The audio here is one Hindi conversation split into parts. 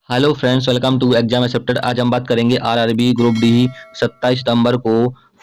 Hello friends, welcome to exam accepted. आज हम बात करेंगे आरआरबी ग्रुप डी 27 सितंबर को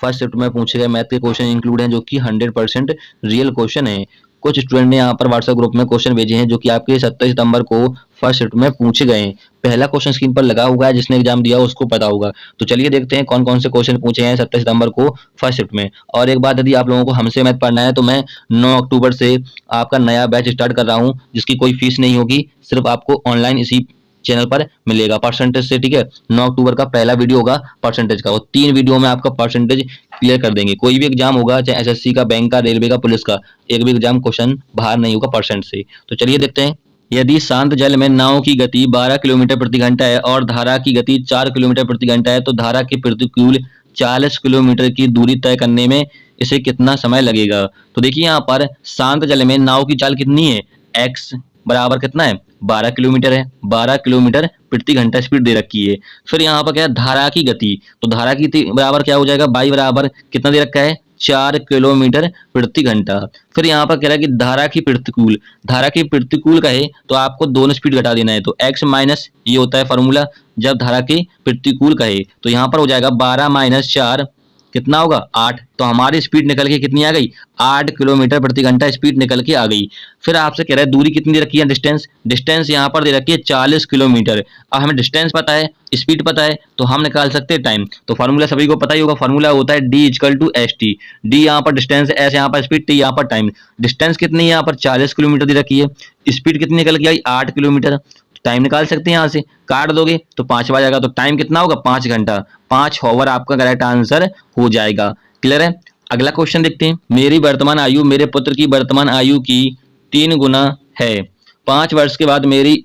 फर्स्ट शिफ्ट में पूछे गए मैथ के क्वेश्चन इंक्लूड हैं, जो कि 100% रियल क्वेश्चन है। कुछ स्टूडेंट ने यहाँ पर व्हाट्सएप ग्रुप में क्वेश्चन भेजे हैं जो कि आपके 27 सितंबर को फर्स्ट शिफ्ट में पूछे गए हैं। पहला क्वेश्चन स्क्रीन पर लगा हुआ है, जिसने एग्जाम दिया उसको पता होगा। तो चलिए देखते हैं कौन कौन से क्वेश्चन पूछे हैं 27 सितंबर को फर्स्ट शिफ्ट में। और एक बात, यदि आप लोगों को हमसे मैथ पढ़ना है तो मैं 9 अक्टूबर से आपका नया बैच स्टार्ट कर रहा हूँ, जिसकी कोई फीस नहीं होगी, सिर्फ आपको ऑनलाइन इसी चैनल पर मिलेगा परसेंटेज से। ठीक है, 9 अक्टूबर का पहला वीडियो होगा परसेंटेज का, और 3 वीडियो में आपका परसेंटेज क्लियर कर देंगे। कोई भी एग्जाम होगा, चाहे एसएससी का, बैंक का, रेलवे का, पुलिस का, एक भी एग्जाम क्वेश्चन बाहर नहीं होगा परसेंट से। तो चलिए देखते हैं। यदि शांत जल में नाव की गति 12 किलोमीटर प्रति घंटा है और धारा की गति 4 किलोमीटर प्रति घंटा है, तो धारा के प्रतिकूल 40 किलोमीटर की दूरी तय करने में इसे कितना समय लगेगा। तो देखिए यहाँ पर शांत जल में नाव की चाल कितनी है, x बराबर कितना है, 12 किलोमीटर है। 12 किलोमीटर प्रति घंटा स्पीड दे रखी है। फिर यहाँ पर क्या है, धारा की गति, तो धारा की गति बराबर क्या हो जाएगा, y बराबर कितना दे रखा है, 4 किलोमीटर प्रति घंटा। फिर यहाँ पर कह रहा है कि धारा की प्रतिकूल, धारा की प्रतिकूल का है तो आपको दोनों स्पीड घटा देना है। तो x माइनस, ये होता है फॉर्मूला जब धारा के प्रतिकूल का है, तो यहाँ पर हो जाएगा 12 माइनस 4 कितना होगा, 8। तो हमारी स्पीड निकल के कितनी आ गई, 8 किलोमीटर प्रति घंटा स्पीड निकल के आ गई। फिर आपसे कह रहा है दूरी कितनी दे रखी है, डिस्टेंस, डिस्टेंस यहाँ पर दे रखी है 40 किलोमीटर। अब हमें डिस्टेंस पता है, स्पीड पता है, तो हम निकाल सकते हैं टाइम। तो फार्मूला सभी को पता ही होगा, फार्मूला होता है d equal to S T. D यहाँ पर डिस्टेंस, एस यहाँ पर स्पीड, टी यहाँ पर टाइम। डिस्टेंस कितनी है यहाँ पर 40 किलोमीटर दे रखी है, स्पीड कितनी निकल के आई 8 किलोमीटर। टाइम निकाल सकते हैं, यहाँ से काट दोगे तो 5 आ जाएगा, तो टाइम कितना होगा 5 घंटा। 5 हॉवर आपका करेक्ट आंसर हो जाएगा। क्लियर है। अगला क्वेश्चन देखते हैं। मेरी वर्तमान आयु मेरे पुत्र की वर्तमान आयु की 3 गुना है। 5 वर्ष के बाद मेरी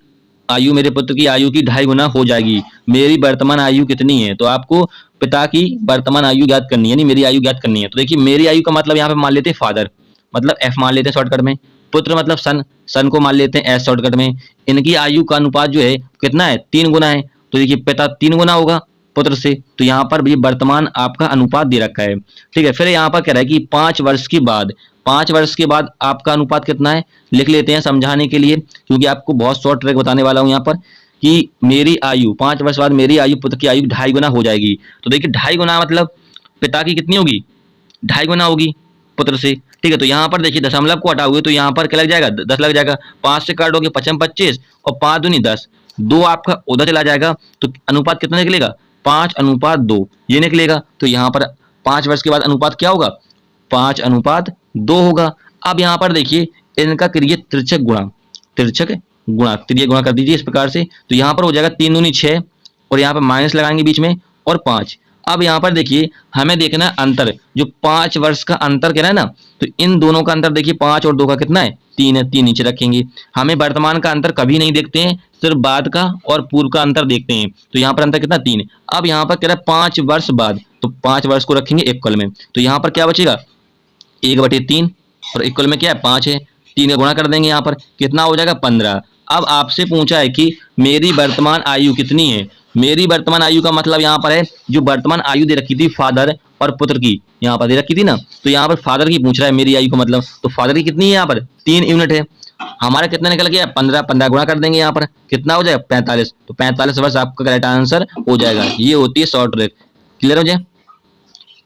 आयु मेरे पुत्र की आयु की 2.5 गुना हो जाएगी। मेरी वर्तमान आयु कितनी है, तो आपको पिता की वर्तमान आयु ज्ञात करनी है, यानी मेरी आयु ज्ञात करनी है। तो देखिए मेरी आयु का मतलब यहाँ पे मान लेते हैं फादर, मतलब एफ मान लेते हैं शॉर्टकट में। पुत्र मतलब सन, सन को मान लेते हैं एस शॉर्टकट में। इनकी आयु का अनुपात जो है कितना है, 3 गुना है। तो देखिए पिता 3 गुना होगा पुत्र से, तो यहाँ पर भी वर्तमान आपका अनुपात दे रखा है। ठीक है, फिर यहाँ पर कह रहा है कि 5 वर्ष के बाद, 5 वर्ष के बाद आपका अनुपात कितना है, लिख लेते हैं समझाने के लिए, क्योंकि आपको बहुत शॉर्ट ट्रिक बताने वाला हूँ यहाँ पर कि मेरी आयु 5 वर्ष बाद मेरी आयु पुत्र की आयु 2.5 गुना हो जाएगी। तो देखिए 2.5 गुना मतलब पिता की कितनी होगी, 2.5 गुना होगी पुत्र से। ठीक है, तो यहाँ पर देखिए दशमलव को हटाओगे तो यहाँ पर क्या लग जाएगा, 10 लग जाएगा। 5 से काटोगे 5 25 और 5 दूनी 10, 2 आपका उधर चला जाएगा, तो अनुपात कितना निकलेगा, 5:2 ये निकलेगा। तो यहाँ पर 5 वर्ष के बाद अनुपात क्या होगा, 5:2 होगा। अब यहाँ पर देखिए इनका करिए तिरछक गुणा, तिरछक गुणा, तिरिय गुणा कर दीजिए इस प्रकार से। तो यहाँ पर हो जाएगा 3 दूनी 6 और यहाँ पर माइनस लगाएंगे बीच में और 5। अब यहाँ पर देखिए हमें देखना है अंतर, जो 5 वर्ष का अंतर कह रहा है ना, तो इन दोनों का अंतर देखिए 5 और 2 का कितना है, 3 है, 3 नीचे रखेंगे। हमें वर्तमान का अंतर कभी नहीं देखते हैं, सिर्फ बाद का और पूर्व का अंतर देखते हैं। तो यहाँ पर अंतर कितना, 3। अब यहाँ पर कह रहा है 5 वर्ष बाद, तो 5 वर्ष को रखेंगे इक्वल में, तो यहाँ पर क्या बचेगा 1/3 और इक्वल में क्या है 5 है, 3 का गुणा कर देंगे, यहाँ पर कितना हो जाएगा 15। अब आपसे पूछा है कि मेरी वर्तमान आयु कितनी है। मेरी वर्तमान आयु का मतलब यहाँ पर है जो वर्तमान आयु दे रखी थी फादर और पुत्र की, यहाँ पर दे रखी थी ना, तो यहाँ पर फादर की पूछ रहा है मेरी आयु का मतलब, तो फादर की कितनी है, यहाँ पर 3 यूनिट है। हमारा कितना निकल गया 15, 15 गुणा कर देंगे, यहाँ पर कितना हो जाएगा 45। तो 45 वर्ष आपका करेक्ट आंसर हो जाएगा। ये होती है शॉर्ट ट्रिक। क्लियर हो जाए,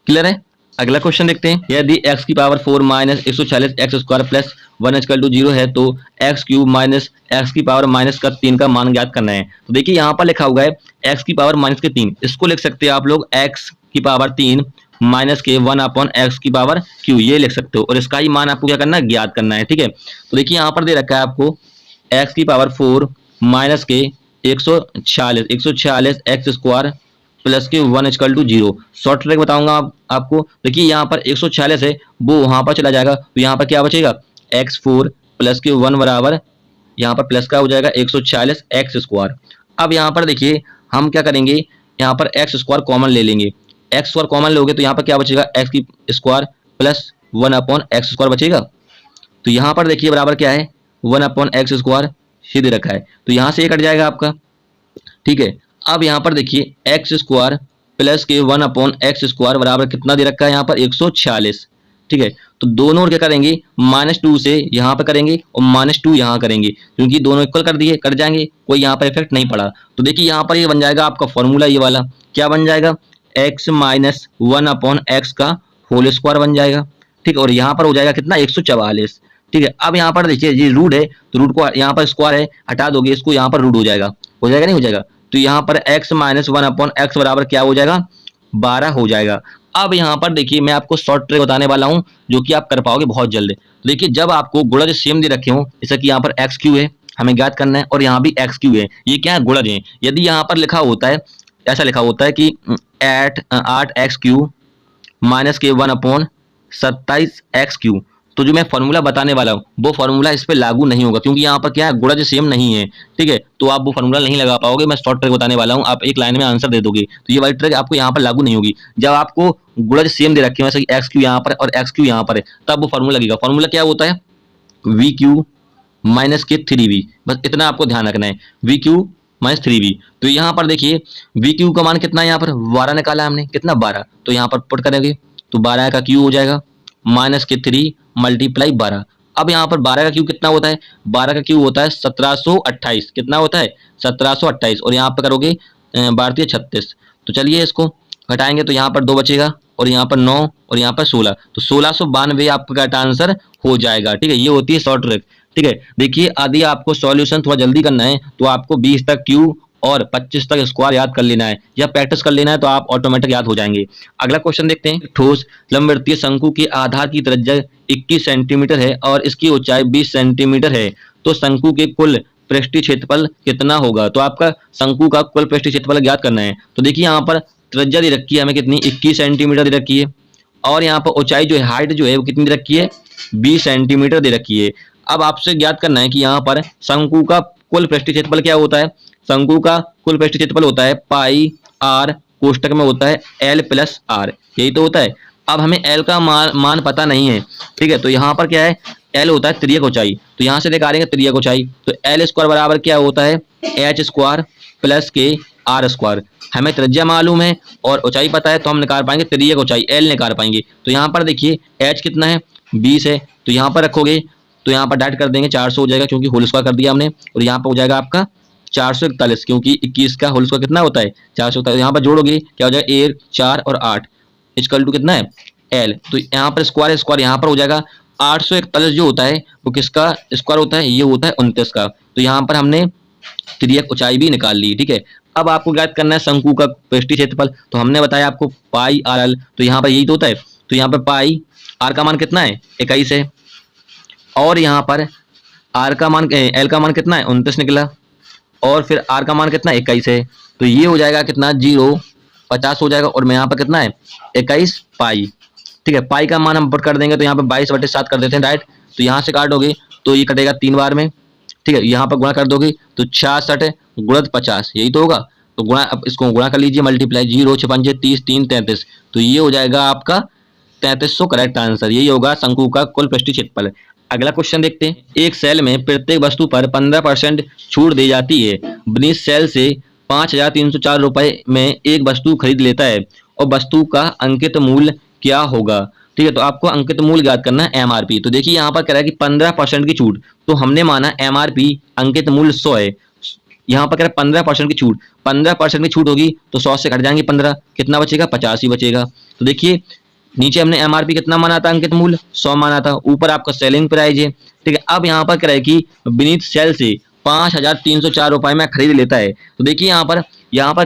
क्लियर है। अगला क्वेश्चन देखते हैं। यदि x की power 4 minus 146 x square plus 1 equal to 0 है, तो x क्यूब माइनस एक्स की पावर माइनस का 3 का मान ज्ञात करना है। तो देखिए यहाँ पर लिखा हुआ है x की पावर माइनस के 3, इसको लिख सकते हैं आप लोग x की पावर 3 माइनस के 1/x की पावर q, ये लिख सकते हो, और इसका ही मान आपको क्या करना है, ज्ञात करना है। ठीक है, तो देखिए यहाँ पर दे रखा है आपको x की पावर 4 माइनस के 146 एक्स स्क्वायर प्लस के 1 इक्वल टू 0। शॉर्ट ट्रिक बताऊंगा आपको। देखिए यहाँ पर 146 है, वो वहां पर चला जाएगा, तो यहाँ पर क्या बचेगा x4 प्लस के 1 बराबर, यहाँ पर प्लस का हो जाएगा 146 एक्स स्क्वायर। अब यहाँ पर देखिए हम क्या करेंगे, यहाँ पर एक्स स्क्वायर कॉमन ले लेंगे। एक्स स्क्वायर कॉमन लोगे तो यहाँ पर क्या बचेगा, एक्स की स्क्वायर प्लस 1/x स्क्वायर बचेगा। तो यहाँ पर देखिए बराबर क्या है 1/x स्क्वायर, ये दे रखा है, तो यहाँ से ये कट जाएगा आपका। ठीक है, अब यहाँ पर देखिए एक्स स्क्वायर प्लस के 1/x स्क्वायर बराबर कितना दे रखा है यहाँ पर 146। ठीक है। तो दोनों क्या करेंगे, -2 से यहाँ पे करेंगे और -2 यहाँ करेंगे, क्योंकि दोनों इक्वल कर दिए, कट जाएंगे, कोई यहाँ पर इफेक्ट नहीं पड़ा। तो देखिए यहाँ पर ये बन जाएगा आपका फॉर्मूला, ये वाला क्या बन जाएगा, x माइनस 1/x का होल स्क्वायर बन जाएगा, ठीक है। और यहाँ पर हो जाएगा कितना, 144, ठीक है। अब यहाँ पर देखिए ये रूट है, तो रूट को यहाँ पर स्क्वायर है, हटा दोगे इसको, यहाँ पर रूट हो जाएगा नहीं हो जाएगा। तो यहाँ पर x माइनस 1/x बराबर क्या हो जाएगा, 12 हो जाएगा। अब यहाँ पर देखिए मैं आपको शॉर्ट ट्रिक बताने वाला हूँ जो कि आप कर पाओगे बहुत जल्द। तो देखिए जब आपको गुणज सेम दे रखे हो, जैसे कि यहाँ पर एक्स क्यू है, हमें ज्ञात करना है, और यहाँ भी एक्स क्यू है, ये क्या है, गुणज है। यदि यहाँ पर लिखा होता है, ऐसा लिखा होता है कि 8x³ माइनस के 1/27x³, तो जो मैं फॉर्मूला बताने वाला हूँ वो फॉर्मूला इस पे लागू नहीं होगा, क्योंकि यहाँ पर क्या है, गुणज सेम नहीं है, ठीक है। तो आप वो फॉर्मूला नहीं लगा पाओगे। मैं शॉर्ट ट्रिक बताने वाला हूँ, आप एक लाइन में आंसर दे दोगे, तो ये वाली ट्रिक आपको यहाँ पर लागू नहीं होगी। जब आपको गुणज सेम दे रखे हैं, जैसे x³ यहाँ पर और x³ यहाँ पर है, तब वो फॉर्मूला लगेगा। फॉर्मूला क्या होता है, VQ माइनस के 3V, बस इतना आपको ध्यान रखना है, VQ माइनस 3V। तो यहाँ पर देखिए VQ का मान कितना है, यहाँ पर 12 निकाला हमने, कितना 12, तो यहाँ पर पुट करेंगे तो 12 का Q हो जाएगा माइनस के 3 मल्टीप्लाई 12। अब यहाँ पर 12 का Q कितना होता है, 12 का Q होता है 1728, कितना होता है 1728, और यहाँ पर करोगे 12 36। तो चलिए इसको घटाएंगे तो यहाँ पर 2 बचेगा, और यहाँ पर 9 और यहाँ पर 16, तो 1692 आपका आंसर हो जाएगा, ठीक है। ये होती है शॉर्ट ट्रिक, ठीक है। देखिए यदि आपको सॉल्यूशन थोड़ा जल्दी करना है तो आपको 20 तक Q और 25 तक स्क्वायर याद कर लेना है या प्रैक्टिस कर लेना है, तो आप ऑटोमेटिक याद हो जाएंगे। अगला क्वेश्चन देखते हैं। ठोस लंबवृत्तीय शंकु के आधार की त्रिज्या 21 सेंटीमीटर है और इसकी ऊंचाई 20 सेंटीमीटर है, तो शंकु के कुल पृष्ठीय क्षेत्रफल कितना होगा। तो आपका शंकु का कुल पृष्ठीय क्षेत्रफल ज्ञात करना है। तो देखिए यहाँ पर त्रिज्या दे रखी है हमें कितनी, 21 सेंटीमीटर दे रखी है, और यहाँ पर ऊंचाई जो है, हाइट जो है वो कितनी दे रखी है, 20 सेंटीमीटर दे रखी है। अब आपसे ज्ञात करना है कि यहाँ पर शंकु का कुल पृष्ठीय क्षेत्रफल क्या होता है। शंकु का कुल पृष्ठीय क्षेत्रफल होता है पाई आर, कोष्टक में होता है L प्लस आर, यही तो होता है। अब हमें L का मान पता नहीं है, ठीक है। तो यहाँ पर क्या है, L होता है त्रियक ऊंचाई, तो यहाँ से निकालेंगे त्रियक ऊंचाई, तो L स्क्वायर बराबर क्या होता है, H स्क्वायर प्लस के R स्क्वायर। हमें त्रिज्या मालूम है और ऊंचाई पता है, तो हम निकाल पाएंगे त्रियक ऊंचाई, L निकाल पाएंगे। तो यहाँ पर देखिए H कितना है, 20 है, तो यहाँ पर रखोगे तो यहाँ पर डाइट कर देंगे, 400 हो जाएगा, क्योंकि होल स्क्वायर कर दिया हमने, और यहाँ पर हो जाएगा आपका 441, क्योंकि 21 का होल स्क्वायर कितना होता है 441। यहाँ पर जोड़ोगे क्या हो जाएगा, 1 4 और 8 इक्वल टू कितना है L, तो यहाँ पर स्क्वायर यहाँ पर हो जाएगा 841 जो होता है वो किसका स्क्वायर होता है, ये होता है 29 का। तो यहाँ पर हमने त्रियक ऊंचाई भी निकाल ली, ठीक है। अब आपको ज्ञात करना है शंकु का पृष्ठीय क्षेत्रफल, तो हमने बताया आपको पाई आर एल, तो यहाँ पर यही तो होता है। तो यहाँ पर पाई आर का मान कितना है, 21 है, और यहाँ पर आर का मान एल का मान कितना है, 29 निकला, और फिर आर का मान कितना 21 है, तो ये हो जाएगा कितना 050 हो जाएगा, और मैं यहाँ पर कितना है 21 पाई, ठीक है। पाई का मान हम पुट कर देंगे, तो यहाँ पे 22/7 कर देते हैं डायरेक्ट, तो यहाँ से काटोगे तो ये कटेगा 3 बार में, ठीक है। यहाँ पर गुणा कर दोगे तो 66 गुणित 50, यही तो होगा। तो गुणा, अब इसको गुणा कर लीजिए, मल्टीप्लाई, 0 6 5 30 3 33, तो ये हो जाएगा आपका 3300 करेक्ट आंसर, यही होगा शंकु का कुल पृष्ठीय क्षेत्रफल। अगला क्वेश्चन देखते हैं। एक सेल में प्रत्येक वस्तु पर 15% छूट दी जाती है। बेनिस सेल से 5304 रुपए में एक वस्तु खरीद लेता है और वस्तु का अंकित मूल्य क्या होगा, ठीक है। तो आपको अंकित मूल्य ज्ञात करना है, MRP। तो देखिए यहाँ पर कह रहा है कि 15% की छूट, तो हमने माना MRP अंकित मूल्य 100 है, यहाँ पर कह रहा है 15% की छूट, 15% की छूट होगी तो 100 से घट जाएंगे 15, कितना बचेगा 50 ही बचेगा। तो देखिए नीचे हमने MRP कितना माना था, अंकित मूल्य 100 माना था, ऊपर आपका सेलिंग प्राइस है, ठीक है। अब यहाँ पर कह रहा है कि विनीत सेल से 5304 रुपए में खरीद लेता है। तो देखिए यहाँ पर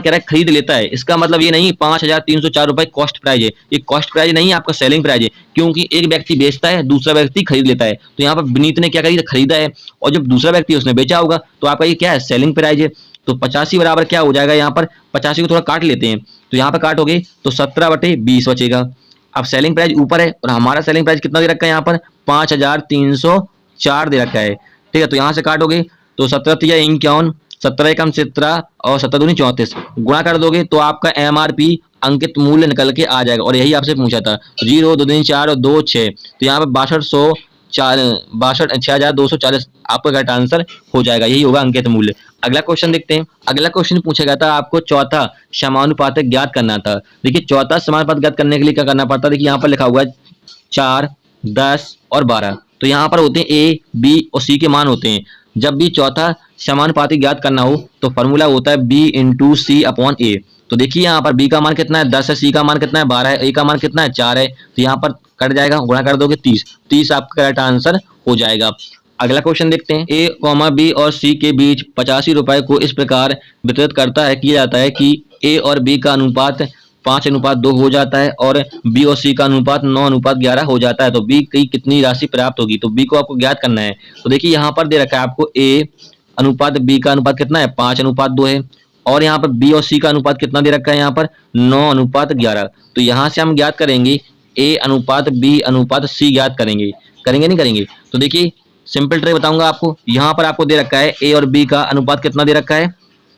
कह रहा है खरीद लेता है, इसका मतलब ये नहीं 5304 रुपए कॉस्ट प्राइस है, ये कॉस्ट प्राइस नहीं, आपका सेलिंग प्राइस है, क्योंकि एक व्यक्ति बेचता है दूसरा व्यक्ति खरीद लेता है। तो यहाँ पर विनीत ने क्या खरीदा है, और जब दूसरा व्यक्ति उसने बेचा होगा तो आपका ये क्या है, सेलिंग प्राइस है। तो 85 बराबर क्या हो जाएगा, यहाँ पर 85 को थोड़ा काट लेते हैं, तो यहाँ पर काटोगे तो 17/20 बचेगा। अब सेलिंग प्राइस ऊपर है और हमारा सेलिंग प्राइस कितना दे रखा है, यहाँ पर 5304 दे रखा है, ठीक है। तो यहाँ से काटोगे तो 17×3 = 51, 17 × 17 और 17×2 = 34, गुणा कर दोगे तो आपका MRP अंकित मूल्य निकल के आ जाएगा, और यही आपसे पूछा था। 0 2 3 4 और 2 6, तो यहाँ पर 6240 आपका करेक्ट आंसर हो जाएगा, यही होगा अंकित मूल्य। अगला क्वेश्चन देखते हैं। अगला क्वेश्चन पूछा गया था, आपको चौथा समानुपातक ज्ञात करना था। देखिए चौथा समानुपात ज्ञात करने के लिए क्या करना पड़ता है, देखिए यहाँ पर लिखा हुआ है 4, 10 और 12। तो यहाँ पर होते हैं ए, बी और सी के मान होते हैं। जब भी चौथा समानुपाती ज्ञात करना हो तो फॉर्मूला होता है बी इंटू सी अपॉन ए। तो देखिए यहाँ पर बी का मान कितना है 10 है, सी का मान कितना है 12 है, ए का मान कितना है 4 है। तो यहाँ पर कट जाएगा, गुणा कर दोगे 30 आपका करेक्ट आंसर हो जाएगा। अगला क्वेश्चन देखते हैं। ए कॉमा बी और सी के बीच 85 रुपए को इस प्रकार वितरित किया जाता है कि ए और बी का अनुपात 5:2 हो जाता है और बी और सी का अनुपात 9:11 हो जाता है। तो बी की कितनी राशि प्राप्त होगी? तो बी को आपको ज्ञात करना है। तो देखिए यहाँ पर दे रखा है आपको ए अनुपात बी का अनुपात कितना है 5:2 है और यहाँ पर बी और सी का अनुपात कितना दे रखा है यहाँ पर 9:11। तो यहाँ से हम ज्ञात करेंगे ए अनुपात बी अनुपात सी ज्ञात करेंगे। करेंगे नहीं करेंगे? तो देखिए सिंपल ट्रिक बताऊंगा आपको। यहाँ पर आपको दे रखा है ए और बी का अनुपात कितना दे रखा है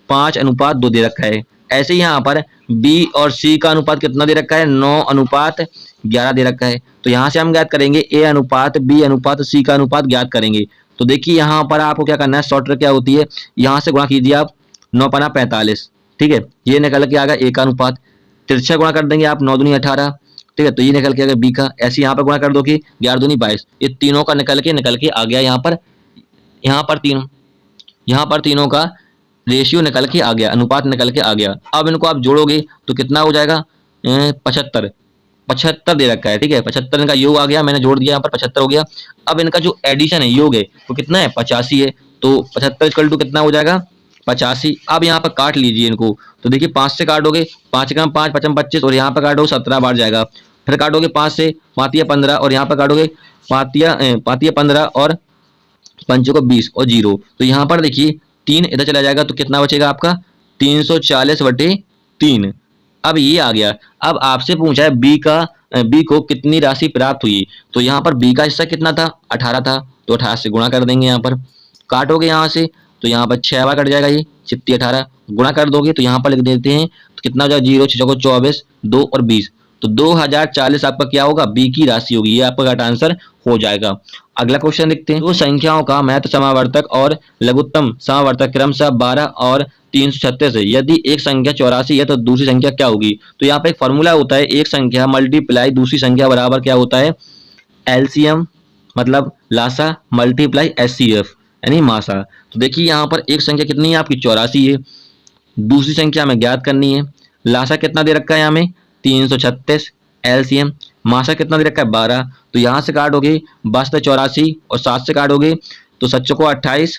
5:2 दे रखा है। ऐसे ही यहाँ पर बी और सी का अनुपात कितना दे रखा है 9:11 दे रखा है। तो यहाँ से हम ज्ञात करेंगे ए अनुपात बी अनुपात सी का अनुपात ज्ञात करेंगे। तो देखिए यहाँ पर आपको क्या करना है, शॉर्ट ट्रिक क्या होती है, यहाँ से गुणा कीजिए आप 9×45, ठीक है, ये निकल के आ गया ए का अनुपात। तिरछा गुणा कर देंगे आप 9×2 = 18, ठीक है, तो ये निकल के आ गया बी का। ऐसे यहाँ पर गुणा कर दो कि 11×2 = 22, ये तीनों का निकल के आ गया यहाँ पर तीनों का रेशियो निकल के आ गया, अनुपात निकल के आ गया। अब इनको आप जोड़ोगे तो कितना हो जाएगा 75 दे रखा है, ठीक है, 75 इनका योग आ गया, मैंने जोड़ दिया यहाँ पर 75 हो गया। अब इनका जो एडिशन है योग है वो कितना है 85 है। तो 75 = कितना हो जाएगा 85। अब यहाँ पर काट लीजिए इनको। तो देखिए 5 से काटोगे 5 × 5 = 25 और यहाँ पर काटोगे 17 बार जाएगा। फिर काटोगे 5 से 5 × 15 और यहाँ पर काटोगे 5 × 15 और 5 × 20 और 0। तो यहाँ पर देखिए 3 इधर चला जाएगा तो कितना बचेगा आपका 340/3। अब ये आ गया। अब आपसे पूछा है बी को कितनी राशि प्राप्त हुई। तो यहाँ पर बी का हिस्सा कितना था 18 था, तो 18 से गुणा कर देंगे। यहाँ पर काटोगे यहाँ से तो यहाँ पर 6 बार कट जाएगा, ये चित्ती 18 गुणा कर दोगे तो यहाँ पर लिख देते हैं तो कितना हो जाएगा 0 6 × 24 2 और 20। तो 2040 आपका क्या होगा बी की राशि होगी। ये आपका करेक्ट आंसर हो जाएगा। अगला क्वेश्चन देखते हैं। दो संख्याओं का महत्व समावर्तक और लघुत्तम समावर्तक क्रमशः 12 और 336 है। यदि एक संख्या 84 है तो दूसरी संख्या क्या होगी? तो यहाँ पे एक फॉर्मूला होता है, एक संख्या मल्टीप्लाई दूसरी संख्या बराबर क्या होता है एलसीएम मतलब लासा मल्टीप्लाई एचसीएफ यानी मासा। तो देखिए यहाँ पर एक संख्या कितनी है आपकी 84 है, दूसरी संख्या हमें ज्ञात करनी है। लासा कितना दे रखा है हमें 336, एलसीएम मासा कितना दे रखा है 12। तो यहाँ से काटोगे 82 और 7 से काटोगे तो 7 को 28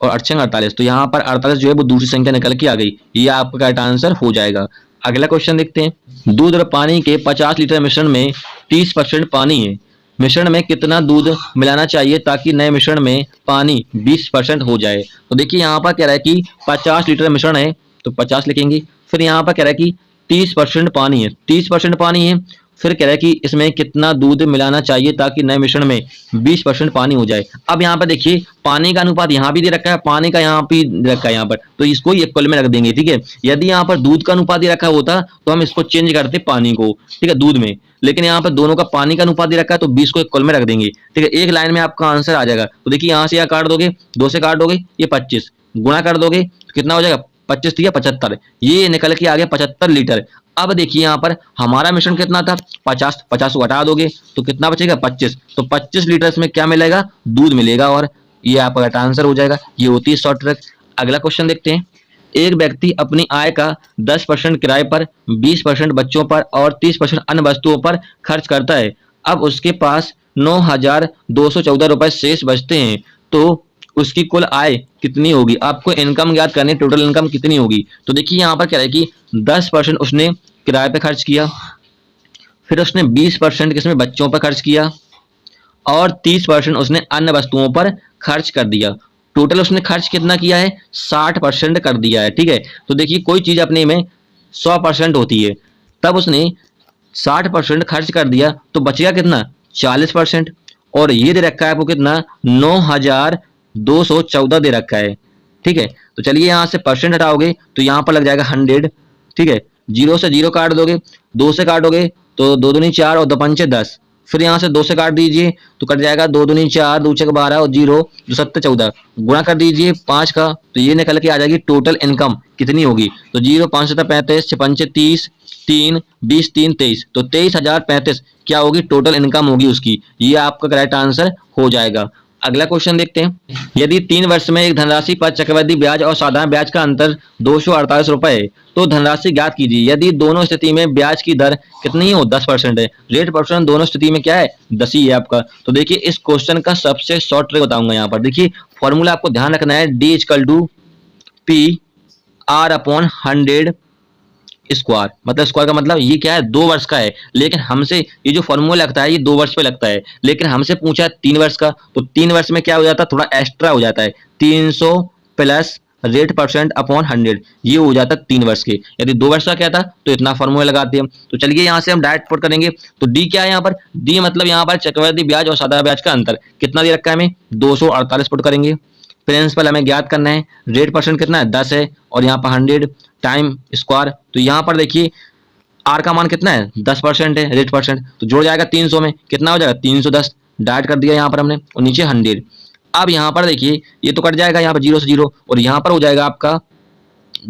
और 8 48। तो यहाँ पर 48 जो है वो दूसरी संख्या निकल के आ गई। ये आपका करेक्ट आंसर हो जाएगा। अगला क्वेश्चन देखते हैं। दूध और पानी के 50 लीटर मिश्रण में 30% पानी है। मिश्रण में कितना दूध मिलाना चाहिए ताकि नए मिश्रण में पानी 20% हो जाए? तो देखिए यहाँ पर कह रहा है कि 50 लीटर मिश्रण है तो 50 लिखेंगे। फिर यहाँ पर कह रहा है कि 30% पानी है, 30% पानी है। फिर कह रहा है कि इसमें कितना दूध मिलाना चाहिए ताकि नए मिश्रण में 20% पानी हो जाए। अब यहाँ पर देखिए पानी का अनुपात यहाँ भी दे रखा है, पानी का यहाँ भी दे रखा है यहाँ पर, तो इसको इक्वल में रख देंगे, ठीक है। यदि यहाँ पर दूध का अनुपात दे रखा होता तो हम इसको चेंज करते पानी को, ठीक है, दूध में। लेकिन यहाँ पर दोनों का पानी का अनुपात दे रखा है तो 20 को इक्वल में रख देंगे, ठीक है। एक लाइन में आपका आंसर आ जाएगा। तो देखिए यहाँ से यहाँ काट दोगे, 2 से काट दोगे ये 25 गुणा कर दोगे तो कितना हो जाएगा 25 या 75, ये निकल के आ गया 75 लीटर। अब देखिए यहाँ पर हमारा मिश्रण कितना था 50 को हटा दोगे तो कितना बचेगा 25। तो 25 लीटर इसमें क्या मिलेगा दूध मिलेगा और ये आपका आंसर हो जाएगा। ये होती है शॉर्ट ट्रिक। अगला क्वेश्चन देखते हैं। एक व्यक्ति अपनी आय का 10% किराए पर, 20% बच्चों पर और 30% अन्य वस्तुओं पर खर्च करता है। अब उसके पास 9,214 रुपए शेष बचते हैं तो उसकी कुल आय कितनी होगी? आपको इनकम ज्ञात करनी, टोटल इनकम कितनी होगी। तो देखिए यहाँ पर क्या है कि 10% उसने किराए पे खर्च किया, फिर उसने 20% किसमें बच्चों पर खर्च किया और 30% उसने अन्य वस्तुओं पर खर्च कर दिया। टोटल उसने खर्च कितना किया है 60% कर दिया है, ठीक है। तो देखिए कोई चीज अपने में 100% होती है, तब उसने 60% खर्च कर दिया तो बचेगा कितना 40%। और ये दे रखा है आपको कितना 9,214 दे रखा है, ठीक है। तो चलिए यहाँ से परसेंट हटाओगे तो यहाँ पर लग जाएगा 100, ठीक है। 0 से 0 काट दोगे, 2 से काटोगे तो 2 दूनी 4 और 2 पंचे 10। फिर यहाँ से 2 से काट दीजिए तो कट जाएगा 2 दूनी 4, 2 छक 12 और 0 2 7 14, गुणा कर दीजिए 5 का तो ये निकल के आ जाएगी टोटल इनकम कितनी होगी। तो 0 5 7 35, 6 5 30, 3 20 3 23, तो 23,035 क्या होगी टोटल इनकम होगी उसकी। ये आपका करेक्ट आंसर हो जाएगा। अगला क्वेश्चन देखते हैं। यदि 3 वर्ष में एक धनराशि पर चक्रवृद्धि ब्याज और साधारण ब्याज का अंतर 248 रुपए है तो धनराशि ज्ञात कीजिए। यदि दोनों स्थिति में ब्याज की दर कितनी हो 10% है, रेट परसेंट दोनों स्थिति में क्या है 10 ही है आपका। तो देखिए इस क्वेश्चन का सबसे शॉर्ट ट्रिक बताऊंगा यहाँ पर। देखिए फॉर्मूला आपको ध्यान रखना है, D = P R/100 स्क्वायर। मतलब स्क्वायर का मतलब ये क्या है 2 वर्ष का है, लेकिन हमसे ये जो फॉर्मूला लगता है ये 2 वर्ष पे लगता है, लेकिन हमसे पूछा है 3 वर्ष का। तो 3 वर्ष में क्या हो जाता है थोड़ा एक्स्ट्रा हो जाता है, 300 प्लस रेट परसेंट अपॉन 100, ये हो जाता है 3 वर्ष के। यदि 2 वर्ष का क्या था तो इतना फॉर्मूला लगाते हैं। तो चलिए यहाँ से हम डायरेक्ट पुट करेंगे। तो डी क्या है यहाँ पर, डी मतलब यहाँ पर चक्रवृद्धि ब्याज और साधारण ब्याज का अंतर कितना दे रखा है हमें 248 पुट करेंगे। प्रिंसिपल हमें ज्ञात करना है, रेट परसेंट कितना है 10 है और यहाँ पर 100 टाइम स्क्वायर। तो यहाँ पर देखिए आर का मान कितना है 10% है रेट परसेंट, तो जुड़ जाएगा 300 में कितना हो जाएगा 310, डाइट कर दिया यहाँ पर हमने और नीचे 100। अब यहाँ पर देखिए ये तो कट जाएगा यहाँ पर 0 से 0 और यहाँ पर हो जाएगा आपका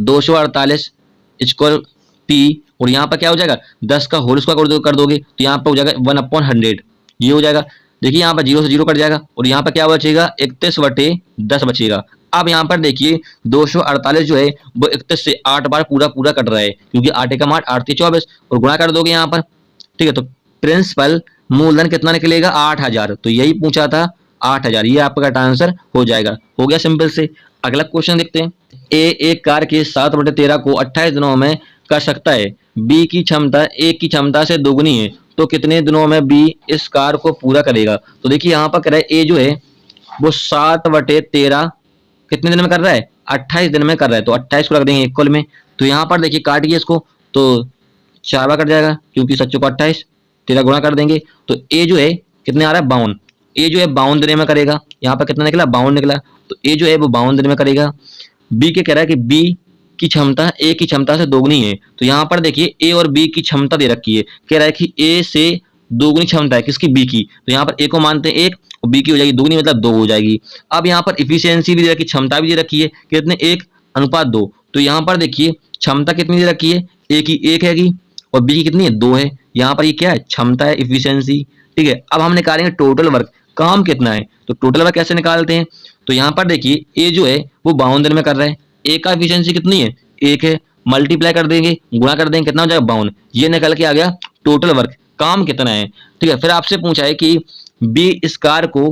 248 इक्वल टी और यहाँ पर क्या हो जाएगा 10 का होल स्क्वायर कर दोगे तो यहाँ पर हो जाएगा 1/100, ये हो जाएगा। देखिए यहाँ पर 0 से 0 कट जाएगा और यहाँ पर क्या बचेगा 31/10 बचेगा। अब यहाँ पर देखिए 248 जो है वो 31 से 8 बार पूरा कट रहा है, क्योंकि 8 का मान 8 24 और गुणा कर दोगे यहाँ पर, ठीक है। तो प्रिंसिपल मूलधन कितना निकलेगा 8000, तो यही पूछा था 8000, ये आपका करेक्ट आंसर हो जाएगा। हो गया सिंपल से। अगला क्वेश्चन देखते हैं। ए एक कार के 7/13 को 28 दिनों में कर सकता है, बी की क्षमता ए की क्षमता से दोगुनी है, तो कितने दिनों में बी इस कार को पूरा करेगा। तो देखिए यहाँ पर कह रहा है ए जो है वो 7/13 कितने दिन में कर रहा है 28 दिन में कर रहा है, तो 28 को रख देंगे इक्वल में। तो यहाँ पर देखिए काटिए इसको तो 4 बार कट जाएगा, क्योंकि 7 को 28, 13 गुणा कर देंगे तो ए जो है कितने आ रहा है 52, ए जो है 52 दिन में करेगा। यहाँ पर कितना निकला 52 निकला, तो ए जो है वो 52 दिन में करेगा। बी के कह रहा है कि बी की क्षमता ए की क्षमता से दोगुनी है, तो यहाँ पर देखिए ए और बी की क्षमता दे रखी है, कह रहा है कि ए से दोगुनी क्षमता है किसकी बी की, तो यहाँ पर ए को मानते हैं 1 और बी की हो जाएगी दोगुनी मतलब 2 हो जाएगी। अब यहाँ पर इफिशियंसी भी दे रखी, क्षमता भी दे रखी है कितने 1:2, तो यहाँ पर देखिए क्षमता कितनी दे रखी है ए की 1 हैगी और बी की कितनी है 2 है। यहाँ पर ये क्या है क्षमता है इफिशियंसी, ठीक है। अब हम निकालेंगे टोटल वर्क, काम कितना है, तो टोटल वर्क कैसे निकालते हैं। तो यहाँ पर देखिए ए जो है वो 52 दिन में कर रहा है, ए का एफिशिएंसी कितनी है 1 है, मल्टीप्लाई कर देंगे गुणा कर देंगे कितना हो जाएगा 52, ये निकल के आ गया टोटल वर्क, काम कितना है, ठीक है। फिर आपसे पूछा है कि बी इस कार को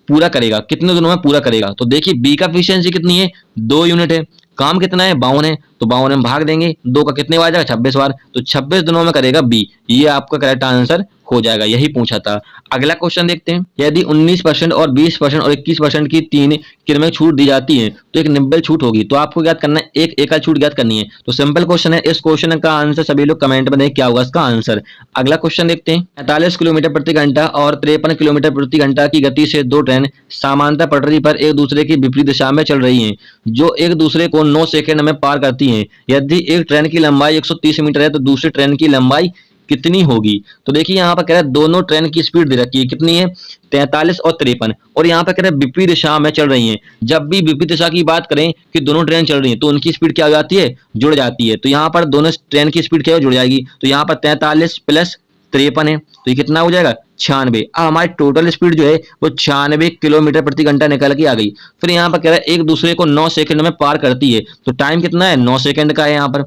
पूरा करेगा कितने दिनों में पूरा करेगा। तो देखिए बी का एफिशिएंसी कितनी है 2 यूनिट है, काम कितना है 52 है, तो 52 में भाग देंगे 2 का कितने बार जाएगा 26 बार, तो 26 दिनों में करेगा बी, ये आपका करेक्ट आंसर हो जाएगा, यही पूछा था। अगला क्वेश्चन देखते हैं। यदि 19% और 20% और 21% की 3 किरणें छूट दी जाती है तो एक निब्बल छूट होगी, तो आपको ज्ञात करना है एक एकल छूट ज्ञात करनी है। तो सिंपल क्वेश्चन है, इस क्वेश्चन का आंसर सभी लोग कमेंट में दें क्या होगा इसका आंसर। अगला क्वेश्चन देखते हैं। 45 किलोमीटर प्रति घंटा और 53 किलोमीटर प्रति घंटा की गति से 2 ट्रेन समांतर पटरी पर एक दूसरे की विपरीत दिशा में चल रही हैं, जो एक दूसरे को 9 सेकंड में पार करती हैं। यदि एक ट्रेन की लंबाई 130 मीटर है तो दूसरी ट्रेन की लंबाई कितनी होगी। तो देखिए यहाँ पर कह रहा है दोनों ट्रेन की स्पीड दे रखी है कितनी है 43 और 53, और यहाँ पर कह रहा है विपरीत दिशा में चल रही हैं। जब भी विपरीत दिशा की बात करें कि दोनों ट्रेन चल रही हैं तो उनकी स्पीड क्या हो जाती है जुड़ जाती है, तो यहाँ पर दोनों ट्रेन की स्पीड क्या जुड़ जाएगी, तो यहाँ पर 43 प्लस 53 है तो ये कितना हो जाएगा 96। अब हमारी टोटल स्पीड जो है वो 96 किलोमीटर प्रति घंटा निकल के आ गई। फिर यहाँ पर कह रहा है एक दूसरे को 9 सेकंड में पार करती है, तो टाइम कितना है 9 सेकंड का है यहाँ पर।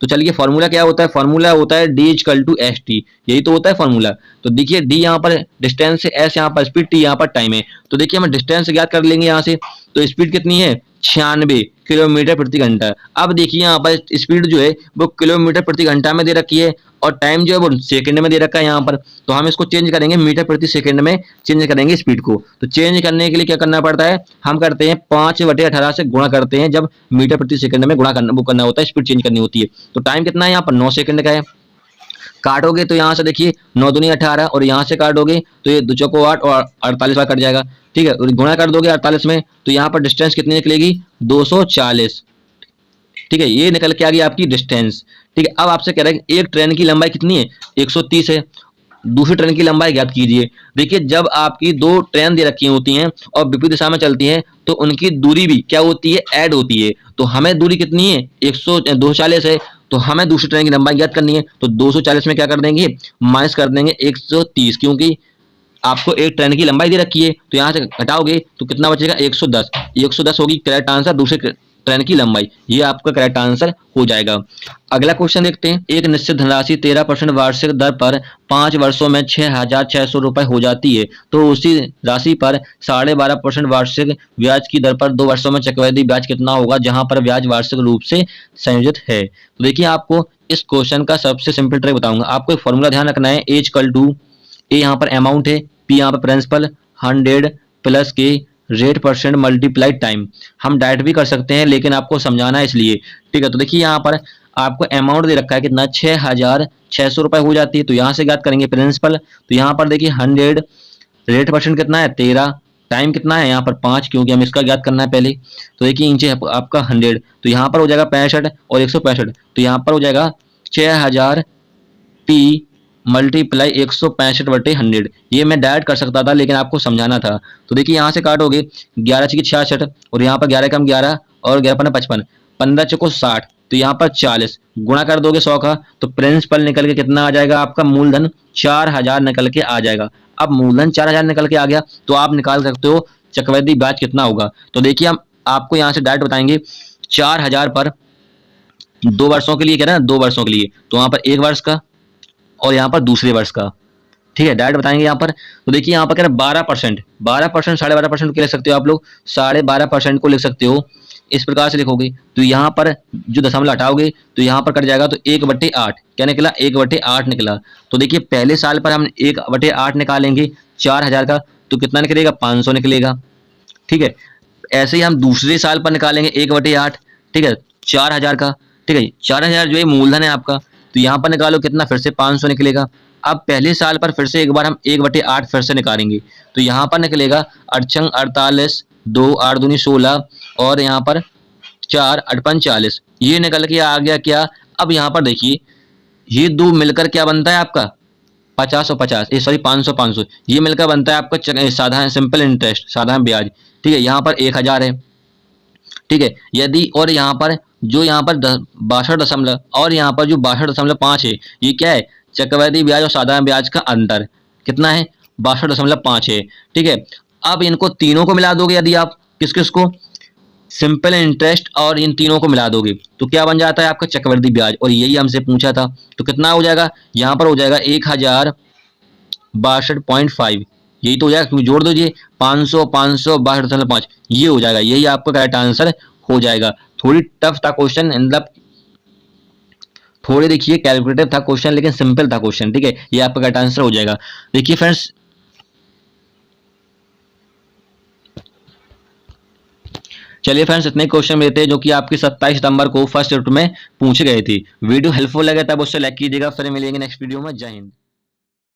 तो चलिए फॉर्मूला क्या होता है, फॉर्मूला होता है D = ST, यही तो होता है फॉर्मूला। तो देखिए D यहाँ पर डिस्टेंस है, S यहाँ पर स्पीड, T यहाँ पर टाइम है। तो देखिए हम डिस्टेंस ज्ञात कर लेंगे यहाँ से, तो स्पीड कितनी है 96 किलोमीटर प्रति घंटा। अब देखिए यहाँ पर स्पीड जो है वो किलोमीटर प्रति घंटा में दे रखी है और टाइम जो है वो सेकंड में दे रखा है यहाँ पर, तो हम इसको चेंज करेंगे मीटर प्रति सेकंड में चेंज करेंगे स्पीड को। तो चेंज करने के लिए क्या करना पड़ता है, हम करते हैं 5/18 से गुणा करते हैं, जब मीटर प्रति सेकंड में गुणा करना होता है, स्पीड चेंज करनी होती है। तो टाइम कितना है यहाँ पर 9 सेकंड का है। काटोगे तो यहाँ से देखिए 9 दूनी 18 और यहाँ से काटोगे तो ये 2 चौको 8 और 48 बार कट जाएगा, ठीक है। और गुणा कर दोगे 48 में तो यहाँ पर डिस्टेंस कितनी निकलेगी 240, ठीक है। ये निकल के आ गई आपकी डिस्टेंस, ठीक है। अब आपसे कह रहा है कि एक ट्रेन की लंबाई कितनी है 130 है दूसरी ट्रेन की लंबाई ज्ञात कीजिए। देखिए जब आपकी दो ट्रेन दे रखी होती हैं और विपरीत दिशा में चलती हैं तो उनकी दूरी भी क्या होती है, ऐड होती है। तो हमें दूरी कितनी है, 240 है, तो हमें दूसरी ट्रेन की लंबाई ज्ञात करनी है। तो 240 में क्या कर देंगे, माइनस कर देंगे 130, क्योंकि आपको एक ट्रेन की लंबाई दे रखी है, तो यहाँ से घटाओगे तो कितना बचेगा, 110। 110 होगी करेक्ट आंसर दूसरे ट्रेन की लंबाई, ये आपका करेक्ट आंसर हो जाएगा। अगला क्वेश्चन देखते हैं। एक निश्चित धनराशि 13% वार्षिक दर पर 5 वर्षों में 6,600 रुपए हो जाती है, तो उसी राशि पर 12.5% वार्षिक ब्याज की दर पर 2 वर्षों में चक्रवृद्धि ब्याज कितना होगा, जहां पर ब्याज वार्षिक रूप से संयोजित है। तो देखिए आपको इस क्वेश्चन का सबसे सिंपल ट्रिक बताऊंगा। आपको एक फॉर्मूला ध्यान रखना है, एज इक्वल टू ए यहाँ पर अमाउंट है, पी यहाँ पर प्रिंसिपल, 100 प्लस के रेट परसेंट मल्टीप्लाई टाइम। हम डायरेक्ट भी कर सकते हैं लेकिन आपको समझाना है इसलिए, ठीक है। तो देखिए यहाँ पर आपको अमाउंट दे रखा है कितना, 6,600 रुपए हो जाती है, तो यहाँ से ज्ञात करेंगे प्रिंसिपल। तो यहाँ पर देखिए 100, रेट परसेंट कितना है 13, टाइम कितना है यहाँ पर 5, क्योंकि हम इसका ज्ञात करना है पहले। तो देखिए नीचे आपका 100, तो यहाँ पर हो जाएगा 65 और 165, तो यहाँ पर हो जाएगा 6,000 टी मल्टीप्लाई 165/100। ये मैं डायरेक्ट कर सकता था लेकिन आपको समझाना था। तो देखिए यहाँ से काटोगे 11 छकी 66 और यहाँ पर 11 कम 11 और 11 पन्ना 55, 15 चको 60, तो यहाँ पर 40 गुणा कर दोगे 100 का, तो प्रिंसिपल निकल के कितना आ जाएगा, आपका मूलधन 4,000 निकल के आ जाएगा। अब मूलधन 4,000 निकल के आ गया तो आप निकाल सकते हो चक्रवृद्धि ब्याज कितना होगा। तो देखिए हम आपको यहाँ से डायरेक्ट बताएंगे, 4,000 पर 2 वर्षों के लिए कह रहे हैं, 2 वर्षों के लिए, तो वहां पर 1 वर्ष का और यहाँ पर दूसरे वर्ष का, ठीक है, डायरेक्ट बताएंगे यहाँ पर। तो देखिए यहाँ पर कह रहे 12%, 12%, 12.5% क्या लिख सकते हो आप लोग, 12.5% को लिख सकते हो। इस प्रकार से लिखोगे तो यहाँ पर जो दशमलव हटाओगे तो यहाँ पर कट जाएगा, तो 1/8 क्या निकला, 1/8 निकला। तो देखिए पहले साल पर हम 1/8 निकालेंगे 4,000 का, तो कितना निकलेगा, 500 निकलेगा, ठीक है। ऐसे ही हम दूसरे साल पर निकालेंगे 1/8, ठीक है, 4,000 का, ठीक है, 4,000 जो है मूलधन है आपका, तो यहाँ पर निकालो कितना, फिर से 500 निकलेगा। अब पहले साल पर फिर से एक बार हम 1/8 फिर से निकालेंगे, तो यहाँ पर निकलेगा 8 48, 2 8 दूनी 16 और यहाँ पर 4 8 45, ये निकल के आ गया क्या। अब यहाँ पर देखिए ये दो मिलकर क्या बनता है आपका, 50 और 50, सॉरी 500 500, ये मिलकर बनता है आपका साधारण सिंपल इंटरेस्ट, साधारण ब्याज, ठीक है। यहाँ पर 1,000 है, ठीक है। यदि और यहाँ पर जो यहाँ पर 62 और यहाँ पर जो 62.5 है, ये क्या है, चक्रवृद्धि ब्याज और साधारण ब्याज का अंतर कितना है, 62.5 है, ठीक है। अब इनको तीनों को मिला दोगे, यदि आप किस किस को, सिंपल इंटरेस्ट और इन तीनों को मिला दोगे तो क्या बन जाता है आपका चक्रवृद्धि ब्याज, और यही हमसे पूछा था। तो कितना हो जाएगा, यहाँ पर हो जाएगा 1,062.5, यही तो हो जाएगा, क्योंकि जोड़ दीजिए 500 500 62.5, ये हो जाएगा, यही आपका करेक्ट आंसर हो जाएगा। थोड़ी टफ था क्वेश्चन, मतलब थोड़े देखिए कैलकुलेटिव था क्वेश्चन लेकिन सिंपल था क्वेश्चन, ठीक है, ये आपका करेक्ट आंसर हो जाएगा। देखिए फ्रेंड्स, चलिए फ्रेंड्स इतने क्वेश्चन लेते हैं जो कि आपकी 27 सितंबर को फर्स्ट शिफ्ट में पूछे गए थे। वीडियो हेल्पफुल लगे तब उससे लाइक कीजिएगा। फिर मिलेंगे नेक्स्ट वीडियो में। जय हिंद।